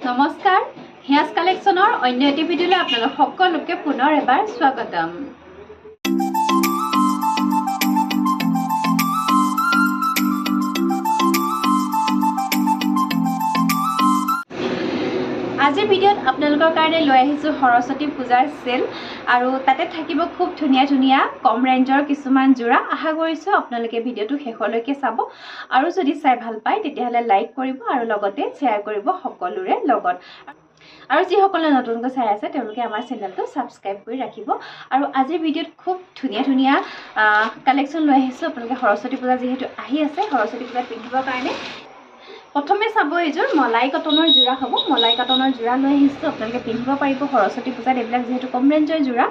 নমস্কাৰ হিয়াজ কালেকশ্যনৰ অন্য এটি ভিডিঅ'লৈ আপোনালোক সকলোকে পুনৰ এবাৰ স্বাগতম। আজিৰ ভিডিঅ'ত আপোনালোকৰ কাৰণে লৈ আহিছোঁ সৰস্বতী পূজাৰ সেল আৰু তাতে থাকিব খুব ধুনীয়া ধুনীয়া কম ৰেঞ্জৰ কিছুমান জোৰা। আশা কৰিছোঁ আপোনালোকে ভিডিঅ'টো শেষলৈকে চাব আৰু যদি চাই ভাল পায় তেতিয়াহ'লে লাইক কৰিব আৰু লগতে শ্বেয়াৰ কৰিব সকলোৰে লগত। আৰু যিসকলে নতুনকৈ চাই আছে তেওঁলোকে আমাৰ চেনেলটো ছাবস্ক্ৰাইব কৰি ৰাখিব। আৰু আজিৰ ভিডিঅ'ত খুব ধুনীয়া ধুনীয়া কালেকশ্যন লৈ আহিছোঁ আপোনালোকে সৰস্বতী পূজা যিহেতু আহি আছে, সৰস্বতী পূজাত পিন্ধিবৰ কাৰণে প্ৰথমে চাব এইযোৰ মলাই কটনৰ জোৰা হ'ব। মলাই কটনৰ জোৰা লৈ আহিছোঁ, আপোনালোকে পিন্ধিব পাৰিব সৰস্বতী পূজাত। এইবিলাক যিহেতু কম ৰেঞ্জৰ জোৰা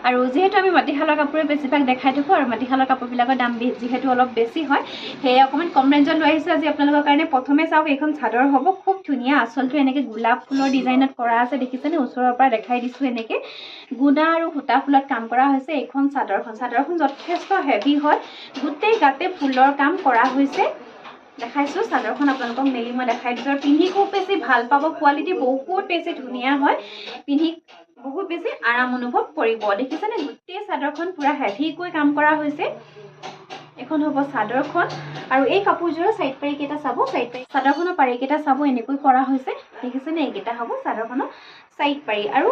আৰু যিহেতু আমি মাটিশালৰ কাপোৰে বেছিভাগ দেখাই থাকোঁ আৰু মাটিশালৰ কাপোৰবিলাকৰ দাম যিহেতু অলপ বেছি হয়, সেয়ে অকণমান কম ৰেঞ্জত লৈ আহিছোঁ আজি আপোনালোকৰ কাৰণে। প্ৰথমে চাওক, এইখন চাদৰ হ'ব, খুব ধুনীয়া। আচলটো এনেকৈ গোলাপ ফুলৰ ডিজাইনত কৰা আছে, দেখিছেনে? ওচৰৰ পৰা দেখাই দিছোঁ। এনেকৈ গুণা আৰু সূতা ফুলত কাম কৰা হৈছে এইখন চাদৰখন যথেষ্ট হেভি হয়, গোটেই গাতে ফুলৰ কাম কৰা হৈছে। দেখাইছোঁ চাদৰখন আপোনালোকক মেলি মই দেখাই দিছোঁ আৰু পিন্ধি খুব বেছি ভাল পাব। কোৱালিটি বহুত বেছি ধুনীয়া হয়, পিন্ধি বহুত বেছি আৰাম অনুভৱ কৰিব। দেখিছেনে? গোটেই চাদৰখন পূৰা হেভিকৈ কাম কৰা হৈছে। এখন হ'ব চাদৰখন আৰু এই কাপোৰযোৰৰ চাইড পাৰিকেইটা চাব, চাদৰখনৰ পাৰিকেইটা চাব, এনেকৈ কৰা হৈছে। দেখিছেনে? এইকেইটা হ'ব চাদৰখনৰ চাইড পাৰি আৰু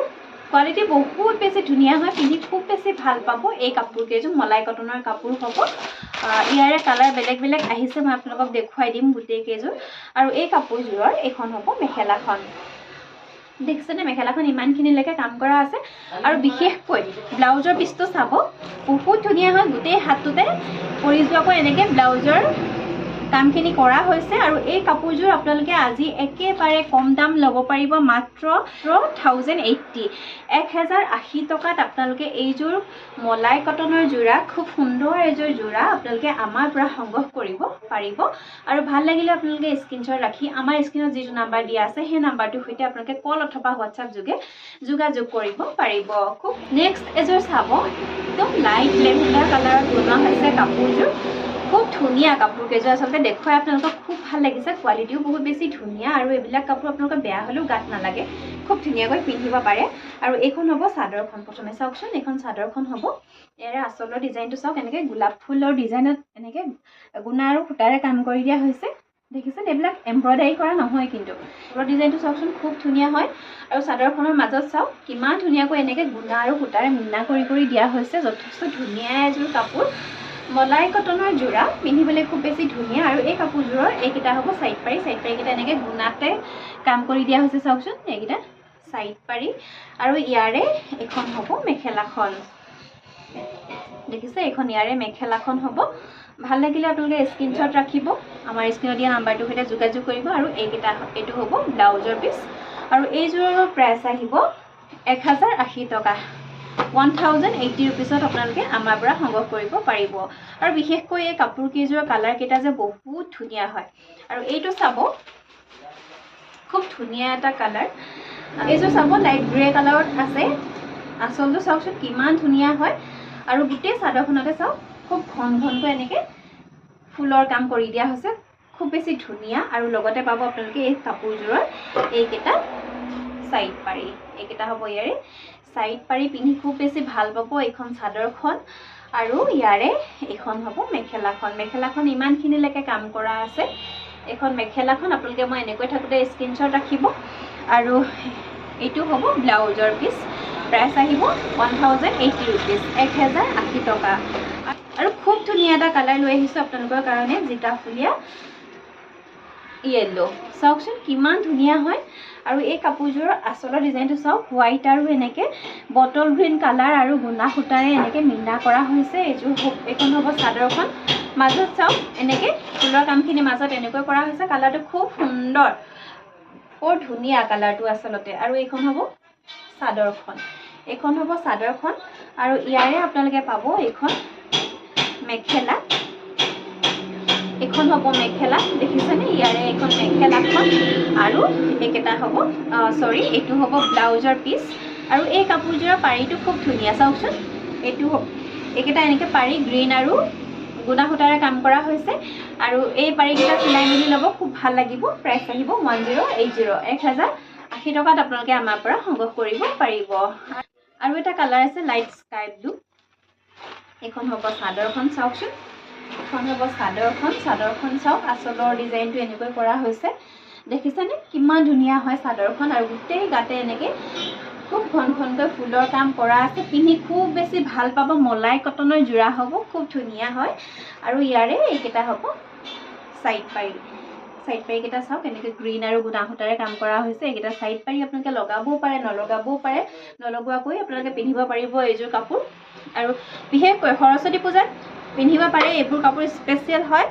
কোৱালিটি বহুত বেছি ধুনীয়া হয়, পিন্ধি খুব বেছি ভাল পাব। এই কাপোৰকেইযোৰ মলাই কটনৰ কাপোৰ হ'ব। ইয়াৰে কালাৰ বেলেগ বেলেগ আহিছে, মই আপোনালোকক দেখুৱাই দিম গোটেইকেইযোৰ। আৰু এই কাপোৰযোৰৰ এইখন হ'ব মেখেলাখন। দেখিছেনে? মেখেলাখন ইমানখিনিলৈকে কাম কৰা আছে আৰু বিশেষকৈ ব্লাউজৰ পিচটো চাব, বহুত ধুনীয়া হয়। গোটেই হাতটোতে পৰি যোৱাকৈ এনেকৈ ব্লাউজৰ কামখিনি কৰা হৈছে। আৰু এই কাপোৰযোৰ আপোনালোকে আজি একেবাৰে কম দাম ল'ব পাৰিব, মাত্ৰ 1080 1080 টকাত আপোনালোকে এইযোৰ মলাই কটনৰ জোৰা, খুব সুন্দৰ এযোৰ জোৰা আপোনালোকে আমাৰ পৰা সংগ্ৰহ কৰিব পাৰিব। আৰু ভাল লাগিলে আপোনালোকে স্ক্ৰীনশ্বট ৰাখি আমাৰ স্ক্ৰীনত যিটো নাম্বাৰ দিয়া আছে সেই নাম্বাৰটোৰ সৈতে আপোনালোকে কল অথবা হোৱাটছআপ যোগে যোগাযোগ কৰিব পাৰিব। খুব নেক্সট এযোৰ চাব, একদম লাইট লেভেণ্ডাৰ কালাৰত বনোৱা হৈছে কাপোৰযোৰ। খুব ধুনীয়া কাপোৰকেইযোৰ, আচলতে দেখুৱাই আপোনালোকক খুব ভাল লাগিছে। কোৱালিটিও বহুত বেছি ধুনীয়া আৰু এইবিলাক কাপোৰ আপোনালোকৰ বেয়া হ'লেও গাত নালাগে, খুব ধুনীয়াকৈ পিন্ধিব পাৰে। আৰু এইখন হ'ব চাদৰখন। প্ৰথমে চাওকচোন, এইখন চাদৰখন হ'ব। ইয়াৰে আচলৰ ডিজাইনটো চাওক, এনেকৈ গোলাপ ফুলৰ ডিজাইনত এনেকৈ গুণা আৰু সূতাৰে কাম কৰি দিয়া হৈছে। দেখিছেনে? এইবিলাক এম্ব্ৰইডাৰী কৰা নহয়, কিন্তু ফুলৰ ডিজাইনটো চাওকচোন, খুব ধুনীয়া হয়। আৰু চাদৰখনৰ মাজত চাওক কিমান ধুনীয়াকৈ এনেকৈ গুণা আৰু সূতাৰে মীনা কৰি কৰি দিয়া হৈছে। যথেষ্ট ধুনীয়া এযোৰ কাপোৰ, মলাই কটনৰ জোৰা, পিন্ধিবলৈ খুব বেছি ধুনীয়া। আৰু এই কাপোৰযোৰৰ এইকেইটা হ'ব চাইড পাৰিকেইটা এনেকৈ গুণাতে কাম কৰি দিয়া হৈছে। চাওকচোন, এইকেইটা চাইড পাৰি। আৰু ইয়াৰে এখন হ'ব মেখেলাখন। দেখিছে? এইখন ইয়াৰে মেখেলাখন হ'ব। ভাল লাগিলে আপোনালোকে স্ক্ৰীনশ্বট ৰাখিব, আমাৰ স্ক্ৰীনত দিয়া নাম্বাৰটোৰ সৈতে যোগাযোগ কৰিব। আৰু এইটো হ'ব ব্লাউজৰ পিচ। আৰু এইযোৰৰ প্ৰাইচ আহিব 1080 টকা, 1080 ৰুপিছত আপোনালোকে আমাৰ পৰা সংগ্ৰহ কৰিব পাৰিব। আৰু বিশেষকৈ এই কাপোৰকেইযোৰৰ কালাৰকেইটা যে বহুত ধুনীয়া হয়। আৰু এইটো চাব, খুব ধুনীয়া এটা কালাৰ। এইযোৰ চাব লাইট গ্ৰে কালাৰত আছে। আচলটো চাওকচোন কিমান ধুনীয়া হয়। আৰু গোটেই চাদৰখনতে চাওক খুব ঘনকৈ এনেকৈ ফুলৰ কাম কৰি দিয়া হৈছে, খুব বেছি ধুনীয়া। আৰু লগতে পাব আপোনালোকে এই কাপোৰযোৰৰ এইকেইটা চাইড পাৰি, এইকেইটা হ'ব ইয়াৰে চাইড পাৰি, পিন্ধি খুব বেছি ভাল পাব এইখন চাদৰখন। আৰু ইয়াৰে এইখন হ'ব মেখেলাখন। মেখেলাখন ইমানখিনিলৈকে কাম কৰা আছে। এইখন মেখেলাখন আপোনালোকে মই এনেকৈ থাকোঁতে স্ক্ৰীনশ্বট ৰাখিব। আৰু এইটো হ'ব ব্লাউজৰ পিচ। প্ৰাইচ আহিব 1080 ৰুপিজ, 1080 টকা। আৰু খুব ধুনীয়া এটা কালাৰ লৈ আহিছোঁ আপোনালোকৰ কাৰণে, জিকা ফুলীয়া য়েল্লো। চাওকচোন কিমান ধুনীয়া হয়। আৰু এই কাপোৰযোৰৰ আচলৰ ডিজাইনটো চাওক, হোৱাইট আৰু এনেকৈ বটল গ্ৰীণ কালাৰ আৰু গুণা সূতাৰে এনেকৈ মীনা কৰা হৈছে। এইখন হ'ব চাদৰখন। মাজত চাওক এনেকৈ ফুলৰ কামখিনি মাজত এনেকৈ কৰা হৈছে। কালাৰটো খুব সুন্দৰ, বৰ ধুনীয়া কালাৰটো আচলতে। আৰু এইখন হ'ব চাদৰখন। আৰু ইয়াৰে আপোনালোকে পাব এইখন মেখেলা। এইখন হ'ব মেখেলা, দেখিছেনে? ইয়াৰে এইখন মেখেলাখন। আৰু এইকেইটা হ'ব এইটো হ'ব ব্লাউজৰ পিচ। আৰু এই কাপোৰযোৰৰ পাৰিটো খুব ধুনীয়া, চাওকচোন। এইকেইটা এনেকৈ পাৰি গ্ৰীণ আৰু গুণা সূতাৰে কাম কৰা হৈছে। আৰু এই পাৰিকেইটা চিলাই মেলি ল'ব, খুব ভাল লাগিব। প্ৰাইচ আহিব 1080, 80 টকাত আপোনালোকে আমাৰ পৰা সংগ্ৰহ কৰিব পাৰিব আৰু এটা কালাৰ আছে লাইট স্কাই ব্লু এখন হ'ব চাদৰখন চাওকচোন এখন হ'ব চাদৰখন চাওক আচলৰ ডিজাইনটো এনেকৈ কৰা হৈছে দেখিছেনে কিমান ধুনীয়া হয় চাদৰখন আৰু গোটেই গাতে এনেকৈ খুব ঘনকৈ ফুলৰ কাম কৰা আছে পিন্ধি খুব বেছি ভাল পাব মলাই কটনৰ জোৰা হ'ব খুব ধুনীয়া হয় আৰু ইয়াৰে এইকেইটা হ'ব সাইড পাৰি কেইটা চাওক এনেকৈ গ্ৰীণ আৰু গুণা সূতাৰে কাম কৰা হৈছে এইকেইটা সাইড পাৰি আপোনালোকে লগাবও পাৰে নলগাবও পাৰে নলগোৱাকৈ আপোনালোকে পিন্ধিব পাৰিব এইযোৰ কাপোৰ আৰু বিশেষকৈ সৰস্বতী পূজাত পিন্ধিব পাৰে এইবোৰ কাপোৰ স্পেচিয়েল হয়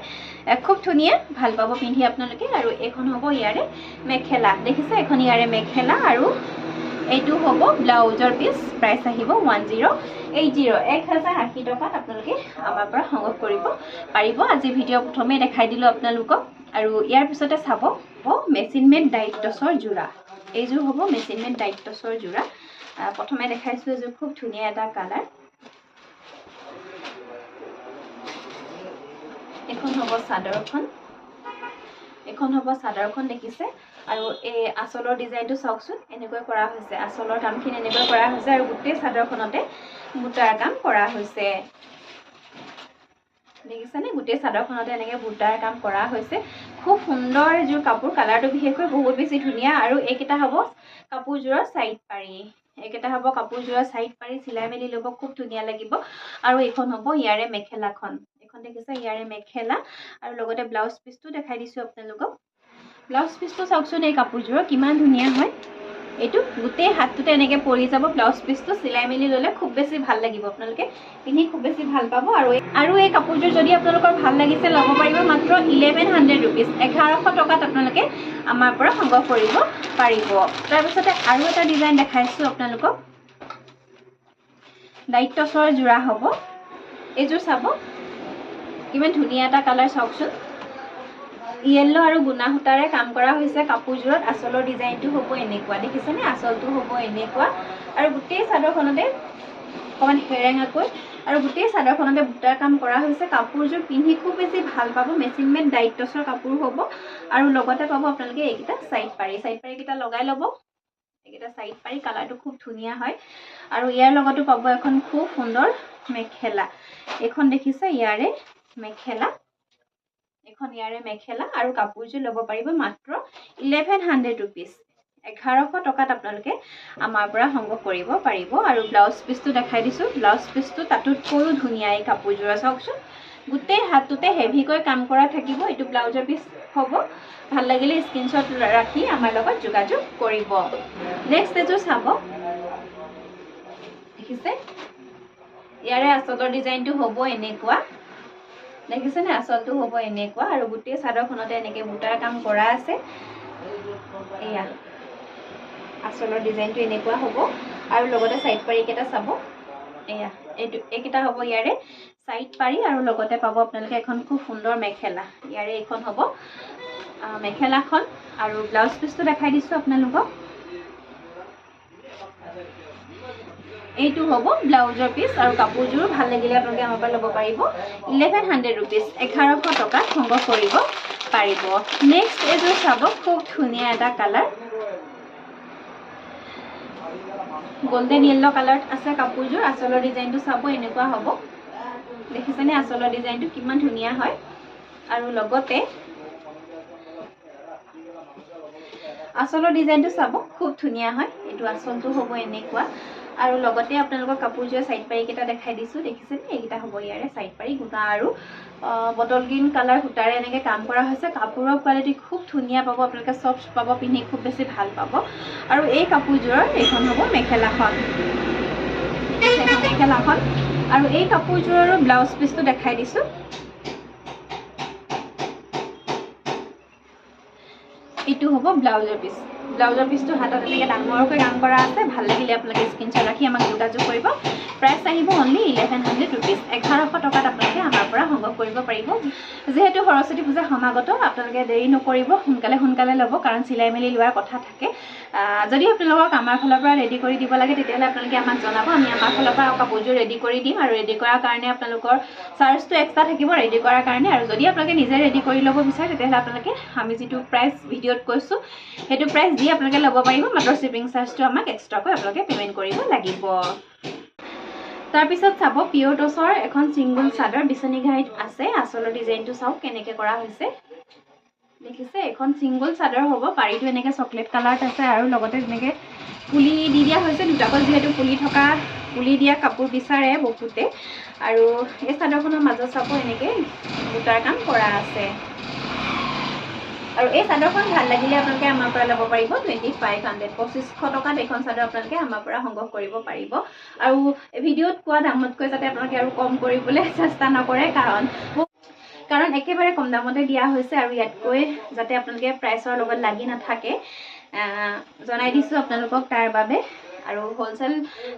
খুব ধুনীয়া ভাল পাব পিন্ধি আপোনালোকে আৰু এখন হ'ব ইয়াৰে মেখেলা দেখিছে এখন ইয়াৰে মেখেলা আৰু এইটো হ'ব ব্লাউজৰ পিস প্ৰাইস আহিব 1080 টকাত আপোনালোকে আমাৰ পৰা সংগ্ৰহ কৰিব পাৰিব আজি ভিডিঅ' প্ৰথমে দেখাই দিলো আপোনালোকক আৰু ইয়াৰ পিছতে চাব মেচিন মেড ডাইট টছৰ জোৰা এইযোৰ হ'ব মেচিন মেড ডাইট টছৰ জোৰা প্ৰথমে দেখাইছো এইযোৰ খুব ধুনীয়া এটা কালাৰ এখন হ'ব চাদৰখন দেখিছে আৰু এই আচলৰ ডিজাইনটো চাওকচোন এনেকৈ কৰা হৈছে আচলৰ কামখিনি এনেকৈ কৰা হৈছে আৰু গোটেই চাদৰখনতে বুটাৰ কাম কৰা হৈছে দেখিছেনে গোটেই চাদৰখনতে এনেকৈ বুটাৰ কাম কৰা হৈছে খুব সুন্দৰ এযোৰ কাপোৰ কালাৰটো বিশেষকৈ বহুত বেছি ধুনীয়া আৰু এইকেইটা হ'ব কাপোৰযোৰৰ সাইড পাৰি চিলাই মেলি ল'ব খুব ধুনীয়া লাগিব আৰু এইখন হ'ব ইয়াৰে মেখেলাখন এখন দেখিছে ইয়াৰে মেখেলা আৰু লগতে ব্লাউজ পিসটো দেখাই দিছো আপোনালোকক ব্লাউজ পিসটো চাওকচোন এই কাপোৰযোৰৰ কিমান ধুনীয়া হয় এইটো গোটেই হাতটোতে এনেকৈ পৰি যাব ব্লাউজ পিসটো চিলাই মেলি ল'লে খুব বেছি ভাল লাগিব আপোনালোকে পিন্ধি খুব বেছি ভাল পাব আৰু এই কাপোৰযোৰ যদি আপোনালোকৰ ভাল লাগিছে ল'ব পাৰিব মাত্ৰ 1100 रुपीस 1100 টকাত আপোনালোকে আমাৰ পৰা সংগ্ৰহ কৰিব পাৰিব তাৰপিছতে আৰু এটা ডিজাইন দেখাইছো আপোনালোকক ডাইট টছৰ জোৰা হ'ব এইযোৰ চাব কিমান ধুনীয়া এটা কালাৰ চাওকচোন ইয়েলো আৰু গুণা সূতাৰে কাম কৰা হৈছে কাপোৰযোৰত আচলৰ ডিজাইনটো হ'ব এনেকুৱা দেখিছেনে আচলটো হ'ব এনেকুৱা আৰু গোটেই চাদৰখনতে অকমান হেৰেঙাকৈ আৰু গোটেই চাদৰখনতে বুটাৰ কাম কৰা হৈছে কাপোৰযোৰ পিন্ধি খুব বেছি ভাল পাব মেচিন মেড ডাইট টছৰ কাপোৰ হ'ব আৰু লগতে পাব আপোনালোকে এইকেইটা সাইড পাৰি কেইটা লগাই ল'ব এইকেইটা সাইড পাৰি কালাৰটো খুব ধুনীয়া হয় আৰু ইয়াৰ লগতো পাব এখন খুব সুন্দৰ মেখেলা এখন দেখিছে ইয়াৰে মেখেলা আৰু কাপোৰযোৰ ল'ব পাৰিব মাত্ৰ 1100 रुपीस 1100 টকাত আপোনালোকে আমাৰ পৰা সংগ্ৰহ কৰিব পাৰিব আৰু ব্লাউজ পিসটো দেখাই দিছো ব্লাউজ পিসটো তাতোতকৈও ধুনীয়া এই কাপোৰযোৰ চাওকচোন গোটেই হাতটোতে হেভিকৈ কাম কৰা থাকিব এইটো ব্লাউজৰ পিস হ'ব ভাল লাগিলে স্ক্ৰিনশ্বট ৰাখি আমাৰ লগত যোগাযোগ কৰিব নেক্সট এযোৰ চাব দেখিছে ইয়াৰে আচলৰ ডিজাইনটো হ'ব এনেকুৱা দেখিছেনে আচলটো হ'ব এনেকুৱা আৰু গোটেই চাদৰখনতে এনেকৈ বুটাৰ কাম কৰা আছে এয়া আচলৰ ডিজাইনটো এনেকুৱা হ'ব আৰু লগতে সাইড পাৰি কেইটা চাব এয়া এইকেইটা হ'ব ইয়াৰে সাইড পাৰি আৰু লগতে পাব আপোনালোকে এখন খুব সুন্দৰ মেখেলা ইয়াৰে এখন হ'ব মেখেলাখন আৰু ব্লাউজ পিসটো দেখাই দিছো আপোনালোকক এইটো হ'ব ব্লাউজৰ পিস আৰু কাপোৰযোৰ ভাল লাগিলে আপোনালোকে আমাৰ পৰা ল'ব পাৰিব 1100 रुपीस 1100 টকাত সংগ্ৰহ কৰিব পাৰিব নেক্সট এযোৰ চাব খুব ধুনীয়া এটা কালাৰ গোল্ডেন ইয়েলো কালাৰত আছে কাপোৰযোৰ আচলৰ ডিজাইনটো চাব এনেকুৱা হ'ব দেখিছেনে আচলৰ ডিজাইনটো কিমান ধুনীয়া হয় আৰু লগতে আচলৰ ডিজাইনটো চাব খুব ধুনীয়া হয় এইটো আচলটো হ'ব এনেকুৱা আৰু লগতে আপোনালোকৰ কাপোৰযোৰ সাইড পাৰি কেইটা দেখাই দিছো দেখিছেনে এইকেইটা হ'ব ইয়াৰে সাইড পাৰি গুণা আৰু বটল গ্ৰীণ কালাৰ সূতাৰে এনেকৈ কাম কৰা হৈছে কাপোৰৰ কোৱালিটি খুব ধুনীয়া পাব আপোনালোকে সফ্ট পাব পিন্ধি খুব বেছি ভাল পাব আৰু এই কাপোৰযোৰৰ এইখন হ'ব মেখেলাখন আৰু এই কাপোৰযোৰৰ ব্লাউজ পিসটো দেখাই দিছো এইটো হ'ব ব্লাউজৰ পিসটো হাতত এনেকৈ ডাঙৰকৈ কাম কৰা আছে ভাল লাগিলে আপোনালোকে স্ক্ৰিনশ্বট ৰাখি আমাক যোগাযোগ কৰিব প্ৰাইস আহিব অনলি 1100 रुपीस 1100 টকাত আপোনালোকে আমাৰ পৰা সংগ্ৰহ কৰিব পাৰিব যেহেতু সৰস্বতী পূজা সমাগত আপোনালোকে দেৰি নকৰিব সোনকালে ল'ব কাৰণ চিলাই মেলি লোৱাৰ কথা থাকে যদি আপোনালোকক আমাৰ ফালৰ পৰা ৰেডি কৰি দিব লাগে তেতিয়াহ'লে আপোনালোকে আমাক জনাব আমি আমাৰ ফালৰ পৰা কাপোৰযোৰ ৰেডি কৰি দিম আৰু ৰেডি কৰাৰ কাৰণে আপোনালোকৰ চাৰ্জটো এক্সট্ৰা থাকিব ৰেডি কৰাৰ কাৰণে আৰু যদি আপোনালোকে নিজে ৰেডি কৰি ল'ব বিচাৰে তেতিয়াহ'লে আপোনালোকে আমি যিটো প্ৰাইচ ভিডিঅ'ত কৈছোঁ সেইটো প্ৰাইচ দি আপোনালোকে ল'ব পাৰিব মাত্ৰ শ্বিপিং চাৰ্জটো আমাক এক্সট্ৰাকৈ আপোনালোকে পে'মেণ্ট কৰিব লাগিব তাৰপিছত চাব পিয়ৰ টচৰ এখন ছিংগল চাদৰ বিচনী ঘাইত আছে আচলৰ ডিজাইনটো চাওক কেনেকৈ কৰা হৈছে দেখিছে এখন ছিংগল চাদৰ হ'ব পাৰীটো এনেকৈ চকলেট কালাৰত আছে আৰু লগতে এনেকৈ পুলি দি দিয়া হৈছে দুটাকৈ যিহেতু পুলি দিয়া কাপোৰ বিচাৰে বহুতে আৰু এই চাদৰখনৰ মাজত চাব এনেকৈ বুটাৰ কাম কৰা আছে আৰু এই চাদৰখন ভাল লাগিলে আপোনালোকে আমাৰ পৰা ল'ব পাৰিব 2500 2500 টকাত এখন চাদৰ আপোনালোকে আমাৰ পৰা সংগ্ৰহ কৰিব পাৰিব আৰু ভিডিঅ'ত কোৱা দামতকৈ যাতে আপোনালোকে আৰু কম কৰিবলৈ চেষ্টা নকৰে কাৰণ একেবাৰে কম দামতে দিয়া হৈছে আৰু ইয়াতকৈ যাতে আপোনালোকে প্ৰাইচৰ লগত লাগি নাথাকে জনাই দিছোঁ আপোনালোকক তাৰ বাবে আৰু হোলচেল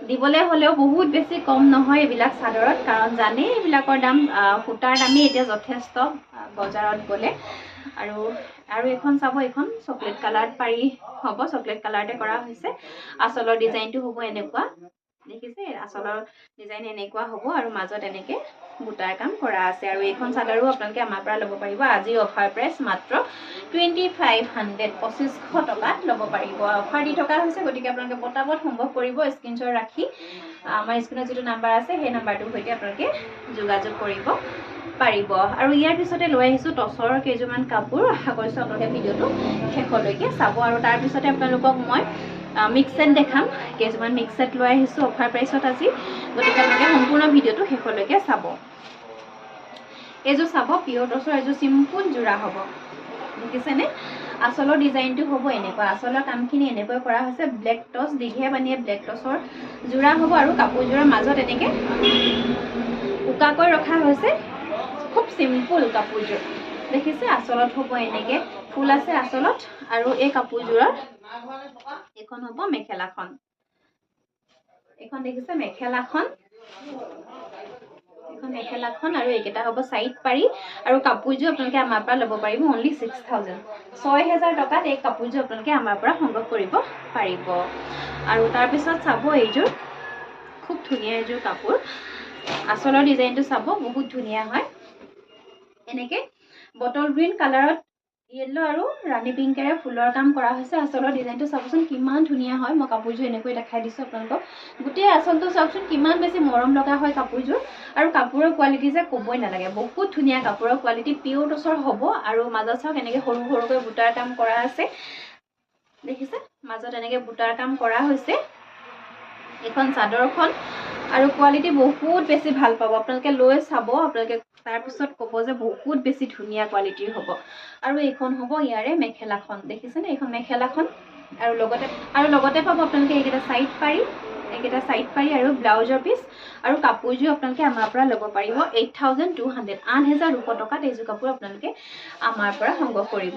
দিবলৈ হ'লেও বহুত বেছি কম নহয় এইবিলাক চাদৰত কাৰণ জানেই এইবিলাকৰ দাম সূতাৰ দামেই এতিয়া যথেষ্ট বজাৰত গ'লে আৰু এখন চাব এখন চকলেট কালাৰত পাৰি হ'ব চকলেট কালাৰতে কৰা হৈছে আচলৰ ডিজাইনটো হ'ব এনেকুৱা দেখিছে আচলৰ ডিজাইন এনেকুৱা হ'ব আৰু মাজত এনেকৈ বুটাৰ কাম কৰা আছে আৰু এইখন চাদৰো আপোনালোকে আমাৰ পৰা ল'ব পাৰিব আজি অফাৰ প্ৰাইচ মাত্ৰ 2500 2500 টকাত ল'ব পাৰিব অফাৰ দি থকা হৈছে গতিকে আপোনালোকে পটাপট সংগ্ৰহ কৰিব স্ক্ৰীনশ্বট ৰাখি আমাৰ স্ক্ৰীনত যিটো নাম্বাৰ আছে সেই নাম্বাৰটোৰ সৈতে আপোনালোকে যোগাযোগ কৰিব পাৰিব আৰু ইয়াৰ পিছতে লৈ আহিছোঁ টচৰ কেইযোৰমান কাপোৰ আশা কৰিছোঁ আপোনালোকে ভিডিঅ'টো শেষলৈকে চাব আৰু তাৰপিছতে আপোনালোকক মই মিক্স ছেট দেখাম কেইযোৰমান মিক্স ছেট লৈ আহিছোঁ অফাৰ প্ৰাইচত আজি গতিকে আপোনালোকে সম্পূৰ্ণ ভিডিঅ'টো শেষলৈকে চাব এইযোৰ চাব পিয়ৰ টচৰ এযোৰ চিম্পুল যোৰা হ'ব দেখিছেনে আচলৰ ডিজাইনটো হ'ব এনেকুৱা আচলৰ কামখিনি এনেকৈ কৰা হৈছে ব্লেক টচ দীঘে বানিয়ে ব্লেক টচৰ যোৰা হ'ব আৰু কাপোৰযোৰৰ মাজত এনেকৈ উকাকৈ ৰখা হৈছে খুব চিম্পুল কাপোৰযোৰ দেখিছে আচলত হ'ব এনেকৈ ফুল আছে আচলত আৰু এই কাপোৰযোৰৰ এখন হ'ব মেখেলাখন এখন দেখিছে মেখেলাখন আৰু এইকেইটা হ'ব সাইড পাৰি আৰু কাপোৰযোৰ আপোনালোকে আমাৰ পৰা ল'ব পাৰিব অনলি 6000 টকাত এই কাপোৰযোৰ আপোনালোকে আমাৰ পৰা সংগ্ৰহ কৰিব পাৰিব আৰু তাৰপিছত চাব এইযোৰ খুব ধুনীয়া এইযোৰ কাপোৰ আচলৰ ডিজাইনটো চাব বহুত ধুনীয়া হয় এনেকৈ বটল গ্ৰীণ কালাৰত য়েল্লো আৰু ৰাণী পিংকেৰে ফুলৰ কাম কৰা হৈছে আচলৰ ডিজাইনটো চাবচোন কিমান ধুনীয়া হয় মই কাপোৰযোৰ এনেকৈ দেখাই দিছোঁ আপোনালোকক গোটেই আচলটো চাওকচোন কিমান বেছি মৰম লগা হয় কাপোৰযোৰ আৰু কাপোৰৰ কোৱালিটি যে ক'বই নালাগে বহুত ধুনীয়া কাপোৰৰ কোৱালিটি পিয়ৰ টচৰ হ'ব আৰু মাজত চাওক এনেকৈ সৰু সৰুকৈ বুটাৰ কাম কৰা আছে দেখিছে মাজত এনেকৈ বুটাৰ কাম কৰা হৈছে এখন চাদৰখন আৰু কোৱালিটি বহুত বেছি ভাল পাব আপোনালোকে লৈ চাব আপোনালোকে তাৰপিছত ক'ব যে বহুত বেছি ধুনীয়া কোৱালিটিৰ হ'ব আৰু এইখন হ'ব ইয়াৰে মেখেলাখন দেখিছেনে এইখন মেখেলাখন আৰু লগতে পাব আপোনালোকে এইকেইটা সাইড পাৰি আৰু ব্লাউজৰ পিচ আৰু কাপোৰযোৰ আপোনালোকে আমাৰ পৰা ল'ব পাৰিব 8200 8200 টকাত এইযোৰ কাপোৰ আপোনালোকে আমাৰ পৰা সংগ্ৰহ কৰিব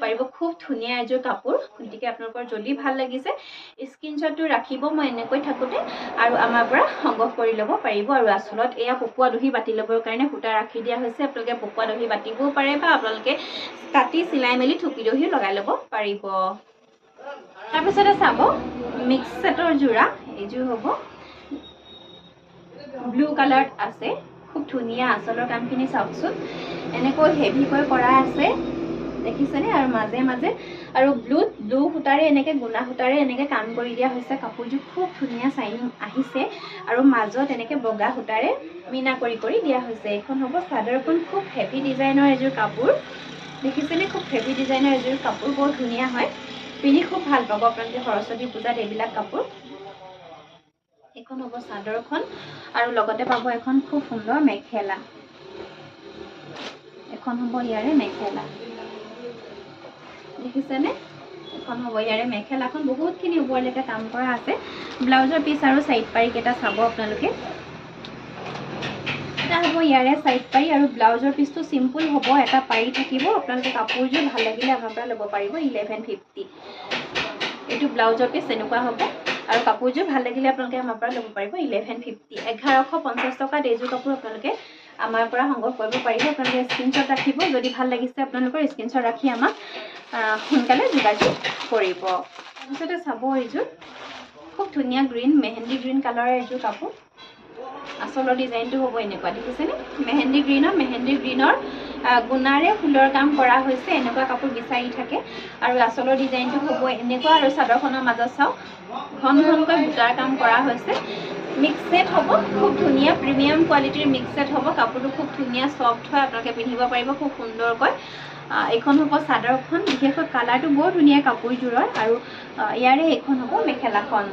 পাৰিব খুব ধুনীয়া এইযোৰ কাপোৰ গতিকে আপোনালোকৰ যদি ভাল লাগিছে স্ক্ৰীনশ্বটটো ৰাখিব মই এনেকৈ থাকোঁতে আৰু আমাৰ পৰা সংগ্ৰহ কৰি ল'ব পাৰিব আৰু আচলত এয়া পকোৱা দহি বাতি ল'বৰ কাৰণে সূতা ৰাখি দিয়া হৈছে আপোনালোকে পকোৱা দহি বাতিবও পাৰে বা আপোনালোকে কাটি চিলাই মেলি থুপি দহিও লগাই ল'ব পাৰিব তাৰপিছতে চাব মিক্স ছেটৰ যোৰা এইযোৰ হ'ব ব্লু কালাৰত আছে খুব ধুনীয়া আচলৰ কামখিনি চাওকচোন এনেকৈ হেভিকৈ কৰা আছে দেখিছেনে আৰু মাজে মাজে আৰু ব্লু সূতাৰে এনেকৈ গুণা সূতাৰে এনেকৈ কাম কৰি দিয়া হৈছে কাপোৰযোৰ খুব ধুনীয়া চাইনিং আহিছে আৰু মাজত এনেকৈ বগা সূতাৰে মিনা কৰি দিয়া হৈছে এইখন হ'ব চাদৰখন খুব হেভি ডিজাইনৰ এযোৰ কাপোৰ দেখিছেনে খুব হেভি ডিজাইনৰ এযোৰ কাপোৰ বৰ ধুনীয়া হয় পিন্ধি খুব ভাল পাব আপোনালোকে সৰস্বতী পূজাত এইবিলাক কাপোৰ এখন হ'ব চাদৰখন আৰু লগতে পাব এখন খুব সুন্দৰ মেখেলা এখন হ'ব ইয়াৰে মেখেলা দেখিছেনে এখন হ'ব ইয়াৰে মেখেলাখন বহুতখিনি ওপৰলৈকে কাম কৰা আছে ব্লাউজৰ পিচ আৰু সাইড পাৰি কেইটা চাব আপোনালোকে এটা হ'ব ইয়াৰে সাইড পাৰি আৰু ব্লাউজৰ পিচটো সিম্পল হ'ব এটা পাৰি থাকিব আপোনালোকে কাপোৰযোৰ ভাল লাগিলে আমাৰ পৰা ল'ব পাৰিব 1150 এইটো ব্লাউজৰ পিচ এনেকুৱা হ'ব আৰু কাপোৰযোৰ ভাল লাগিলে আপোনালোকে আমাৰ পৰা ল'ব পাৰিব 1150 1150 টকাত এইযোৰ কাপোৰ আপোনালোকে আমাৰ পৰা সংগ্ৰহ কৰিব পাৰিব আপোনালোকে স্ক্ৰীনশ্বট ৰাখিব যদি ভাল লাগিছে আপোনালোকৰ স্ক্ৰীনশ্বট ৰাখি আমাক সোনকালে যোগাযোগ কৰিব তাৰপিছতে চাব এইযোৰ খুব ধুনীয়া গ্ৰীণ মেহেন্দি গ্ৰীণ কালাৰৰ এইযোৰ কাপোৰ আচলৰ ডিজাইনটো হ'ব এনেকুৱা দেখিছেনে মেহেন্দি গ্ৰীণৰ গুণাৰে ফুলৰ কাম কৰা হৈছে এনেকুৱা কাপোৰ বিচাৰি থাকে আৰু আচলৰ ডিজাইনটো হ'ব এনেকুৱা আৰু চাদৰখনৰ মাজত চাওক ঘন ঘনকৈ বুটাৰ কাম কৰা হৈছে মিক্স সেট হ'ব খুব ধুনীয়া প্ৰিমিয়াম কোৱালিটিৰ মিক্স সেট হ'ব কাপোৰটো খুব ধুনীয়া সফ্ট হয় আপোনালোকে পিন্ধিব পাৰিব খুব সুন্দৰকৈ এইখন হ'ব চাদৰখন বিশেষকৈ কালাৰটো বৰ ধুনীয়া কাপোৰযোৰৰ আৰু ইয়াৰে এইখন হ'ব মেখেলাখন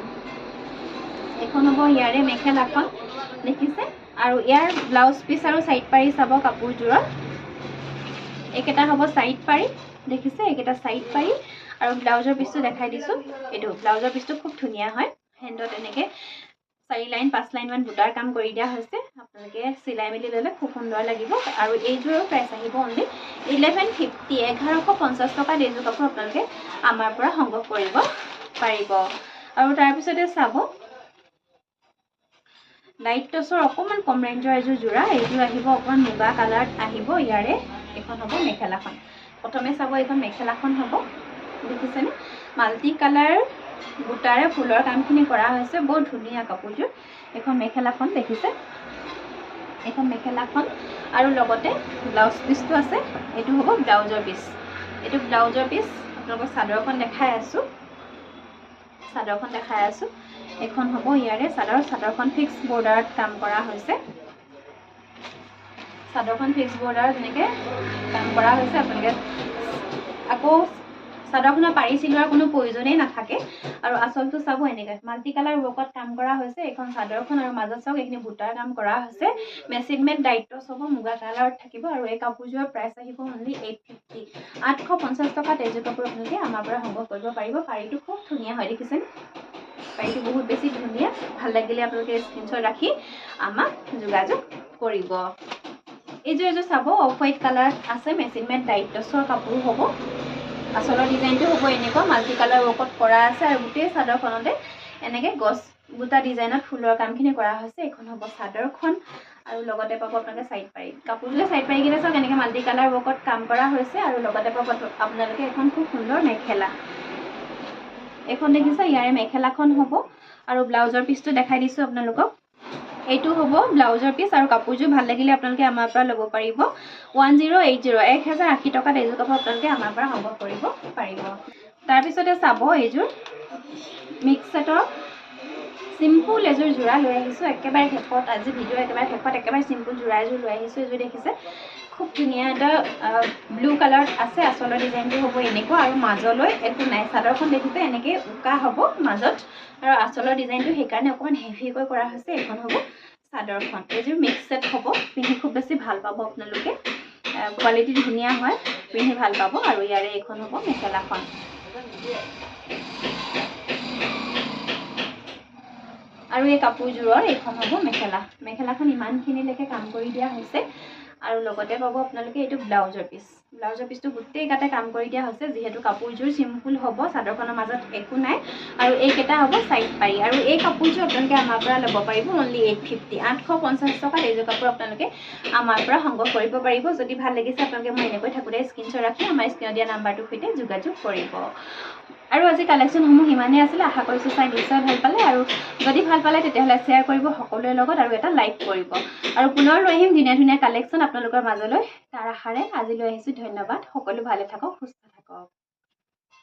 এইখন হ'ব ইয়াৰে মেখেলাখন দেখিছে আৰু ইয়াৰ ব্লাউজ পিচ আৰু সাইড পাৰি চাব কাপোৰযোৰৰ একেটা হ'ব সাইড পাৰি দেখিছে একেটা সাইড পাৰি আৰু ব্লাউজৰ পিচটো দেখাই দিছো এইটো ব্লাউজৰ পিচটো খুব ধুনীয়া হয় হেণ্ডত এনেকে 4 লাইন 5 লাইন মান বুটাৰ কাম কৰি দিয়া হৈছে আপোনালোকে সিলাই মেলি ললে খুব সুন্দৰ লাগিব আৰু এইযোৰৰ প্ৰাইস আহিব অনলি 1150 1150 টকা এইযোৰ কাপোৰ আপোনালোকে আমাৰ পৰা সংগ্ৰহ কৰিব পাৰিব আৰু তাৰ পিছতে চাব লাইট টছৰ অকমান কম ৰেঞ্জৰ এইযোৰ জোৰা এইযোৰ আহিব অকমান মুগা কালাৰত আহিব ইয়াৰে এখন হ'ব মেখেলাখন প্ৰথমে চাব এইখন মেখেলাখন হ'ব দেখিছেনে মাল্টি কালাৰ বুটাৰে ফুলৰ কামখিনি কৰা হৈছে বহুত ধুনীয়া কাপোৰযোৰ এখন মেখেলাখন দেখিছে এখন মেখেলাখন আৰু লগতে ব্লাউজ পিচটো আছে এইটো হ'ব ব্লাউজৰ পিচ এইটো ব্লাউজৰ পিচ আপোনালোকক চাদৰখন দেখাই আছো এখন হ'ব ইয়াৰে চাদৰখন ফিক্স বৰ্ডাৰত কাম কৰা হৈছে চাদৰখন ফিক্স বৰ্ডাৰত এনেকৈ কাম কৰা হৈছে আপোনালোকে আকৌ চাদৰখনৰ পাৰি চিলোৱাৰ কোনো প্ৰয়োজনেই নাথাকে আৰু আচলটো চাব এনেকৈ মাল্টি কালাৰ ৱৰ্কত কাম কৰা হৈছে এখন চাদৰখন আৰু মাজত চাওক এইখিনি বুটাৰ কাম কৰা হৈছে মেচিন মেড দায়িত্ব সব মুগা কালাৰত থাকিব আৰু এই কাপোৰযোৰৰ প্ৰাইস আহিব অনলি 850 850 টকাত এইযোৰ কাপোৰ আপোনালোকে আমাৰ পৰা সংগ্ৰহ কৰিব পাৰিব পাৰিটো খুব ধুনীয়া হয় দেখিছেনে পাৰিটো বহুত বেছি ধুনীয়া ভাল লাগিলে আপোনালোকে স্ক্ৰীনশ্বট ৰাখি আমাক যোগাযোগ কৰিব এইযোৰ চাব অফ হোৱাইট কালাৰ আছে মেচিন মেড দায়িত্বৰ কাপোৰ হ'ব আচলৰ ডিজাইনটো হ'ব এনেকুৱা মাল্টি কালাৰ ৱৰ্কত কৰা আছে আৰু গোটেই চাদৰখনতে এনেকৈ গছ বুটা ডিজাইনত ফুলৰ কামখিনি কৰা হৈছে এখন হ'ব চাদৰখন আৰু লগতে পাব আপোনালোকে সাইড পাৰি কাপোৰযোৰে সাইড পাৰি কিনে চাওক এনেকৈ মাল্টি কালাৰ ৱৰ্কত কাম কৰা হৈছে আৰু লগতে পাব আপোনালোকে এখন খুব সুন্দৰ মেখেলা এখন দেখিছে ইয়াৰে মেখেলাখন হ'ব আৰু ব্লাউজৰ পিচটো দেখাই দিছো আপোনালোকক এইটো হ'ব ব্লাউজৰ পিচ আৰু কাপোৰযোৰ ভাল লাগিলে আপোনালোকে আমাৰ পৰা ল'ব পাৰিব 1080 1080 টকাত এইযোৰ কাপোৰ আপোনালোকে আমাৰ পৰা সংগ্ৰহ কৰিব পাৰিব তাৰ পিছতে চাব এইযোৰ মিক্স সেটৰ সিম্পল এযোৰ জোৰা লৈ আহিছো একেবাৰে শেষত আজি ভিডিও একেবাৰে শেষত একেবাৰে সিম্পল জোৰা এযোৰ লৈ আহিছো এযোৰ দেখিছে খুব ধুনীয়া এটা ব্লু কালাৰত আছে আচলৰ ডিজাইনটো হ'ব এনেকুৱা আৰু মাজলৈ একো নাই চাদৰখন দেখিছে এনেকৈ উকা হ'ব মাজত আৰু আচলৰ ডিজাইনটো সেইকাৰণে অকমান হেভিকৈ কৰা হৈছে এখন হ'ব চাদৰখন এইযোৰ মিক্স সেট হ'ব পিন্ধি খুব বেছি ভাল পাব আপোনালোকে কোৱালিটি ধুনীয়া হয় পিন্ধি ভাল পাব আৰু ইয়াৰে এখন হ'ব মেখেলাখন আৰু এই কাপোৰযোৰৰ এইখন হ'ব মেখেলাখন ইমানখিনিলৈকে কাম কৰি দিয়া হৈছে আৰু লগতে পাব আপোনালোকে এইটো ব্লাউজৰ পিচটো গোটেই গাতে কাম কৰি দিয়া হৈছে যেহেতু কাপোৰযোৰ সিম্পল হ'ব চাদৰখনৰ মাজত একো নাই আৰু এইকেইটা হ'ব সাইড পাৰি আৰু এই কাপোৰযোৰ আপোনালোকে আমাৰ পৰা ল'ব পাৰিব অনলি 850 850 টকাত এইযোৰ কাপোৰ আপোনালোকে আমাৰ পৰা সংগ্ৰহ কৰিব পাৰিব যদি ভাল লাগিছে আপোনালোকে মই এনেকৈ থাকোঁতে স্ক্ৰীনশ্বট ৰাখি আমাৰ স্ক্ৰীনত দিয়া নাম্বাৰটোৰ সৈতে যোগাযোগ কৰিব আৰু আজি কালেকশ্যনসমূহ ইমানেই আছিলে আশা কৰিছোঁ চাই নিশ্চয় ভাল পালে আৰু যদি ভাল পালে তেতিয়াহ'লে শ্বেয়াৰ কৰিব সকলোৰে লগত আৰু এটা লাইক কৰিব আৰু পুনৰ লৈ আহিম ধুনীয়া কালেকশ্যন আপোনালোকৰ মাজলৈ তাৰ আশাৰে আজি লৈ আহিছোঁ ধন্যবাদ সকলো ভালে থাকক সুস্থ থাকক